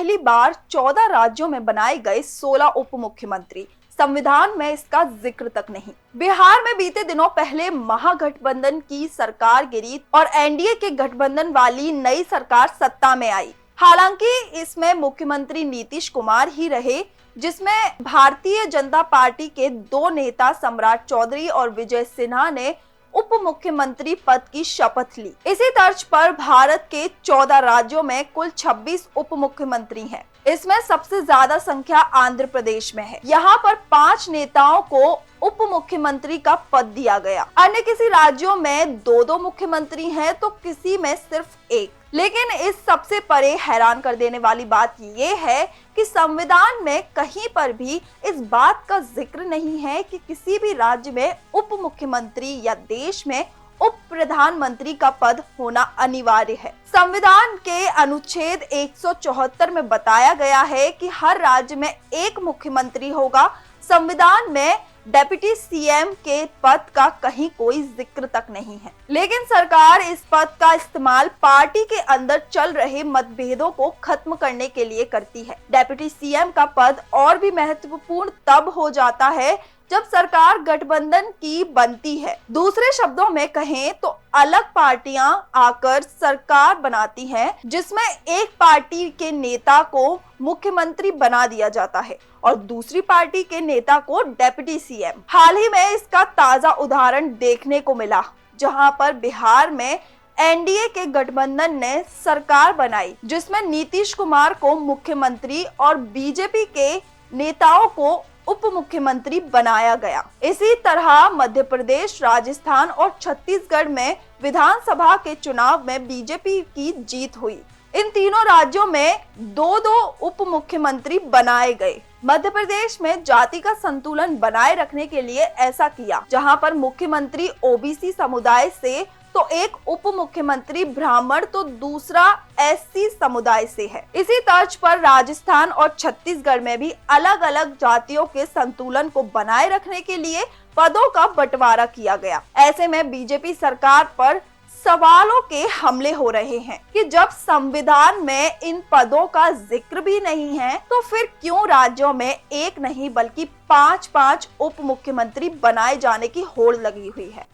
पहली बार 14 राज्यों में बनाए गए 16 उप मुख्यमंत्री, संविधान में इसका जिक्र तक नहीं। बिहार में बीते दिनों पहले महागठबंधन की सरकार गिरी और एनडीए के गठबंधन वाली नई सरकार सत्ता में आई। हालांकि इसमें मुख्यमंत्री नीतीश कुमार ही रहे, जिसमें भारतीय जनता पार्टी के दो नेता सम्राट चौधरी और विजय सिन्हा ने उप मुख्यमंत्री पद की शपथ ली। इसी तर्ज पर भारत के 14 राज्यों में कुल 26 उप मुख्यमंत्री हैं। इसमें सबसे ज्यादा संख्या आंध्र प्रदेश में है। यहाँ पर 5 नेताओं को उप मुख्यमंत्री का पद दिया गया। अन्य किसी राज्यों में 2-2 मुख्यमंत्री हैं तो किसी में सिर्फ एक। लेकिन इस सबसे परे हैरान कर देने वाली बात ये है कि संविधान में कहीं पर भी इस बात का जिक्र नहीं है कि किसी भी राज्य में उप मुख्यमंत्री या देश में उप प्रधानमंत्री का पद होना अनिवार्य है। संविधान के अनुच्छेद 174 में बताया गया है कि हर राज्य में एक मुख्यमंत्री होगा। संविधान में डेप्यूटी सीएम के पद का कहीं कोई जिक्र तक नहीं है। लेकिन सरकार इस पद का इस्तेमाल पार्टी के अंदर चल रहे मतभेदों को खत्म करने के लिए करती है। डेप्यूटी सीएम का पद और भी महत्वपूर्ण तब हो जाता है जब सरकार गठबंधन की बनती है। दूसरे शब्दों में कहें तो अलग पार्टियां आकर सरकार बनाती हैं, जिसमें एक पार्टी के नेता को मुख्यमंत्री बना दिया जाता है और दूसरी पार्टी के नेता को डेप्यूटी सीएम। हाल ही में इसका ताजा उदाहरण देखने को मिला, जहां पर बिहार में एनडीए के गठबंधन ने सरकार बनाई, जिसमें नीतीश कुमार को मुख्यमंत्री और बीजेपी के नेताओं को उप मुख्यमंत्री बनाया गया। इसी तरह मध्य प्रदेश, राजस्थान और छत्तीसगढ़ में विधानसभा के चुनाव में बीजेपी की जीत हुई। इन तीनों राज्यों में 2-2 उप मुख्यमंत्री बनाए गए। मध्य प्रदेश में जाति का संतुलन बनाए रखने के लिए ऐसा किया, जहां पर मुख्यमंत्री ओबीसी समुदाय से तो एक उप मुख्यमंत्री ब्राह्मण तो दूसरा एससी समुदाय से है। इसी तर्ज पर राजस्थान और छत्तीसगढ़ में भी अलग अलग जातियों के संतुलन को बनाए रखने के लिए पदों का बंटवारा किया गया। ऐसे में बीजेपी सरकार पर सवालों के हमले हो रहे हैं कि जब संविधान में इन पदों का जिक्र भी नहीं है तो फिर क्यों राज्यों में एक नहीं बल्कि 5-5 उप मुख्यमंत्री बनाए जाने की होड़ लगी हुई है।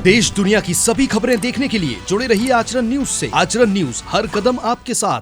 देश दुनिया की सभी खबरें देखने के लिए जुड़े रहिए आचरण न्यूज से। आचरण न्यूज, हर कदम आपके साथ।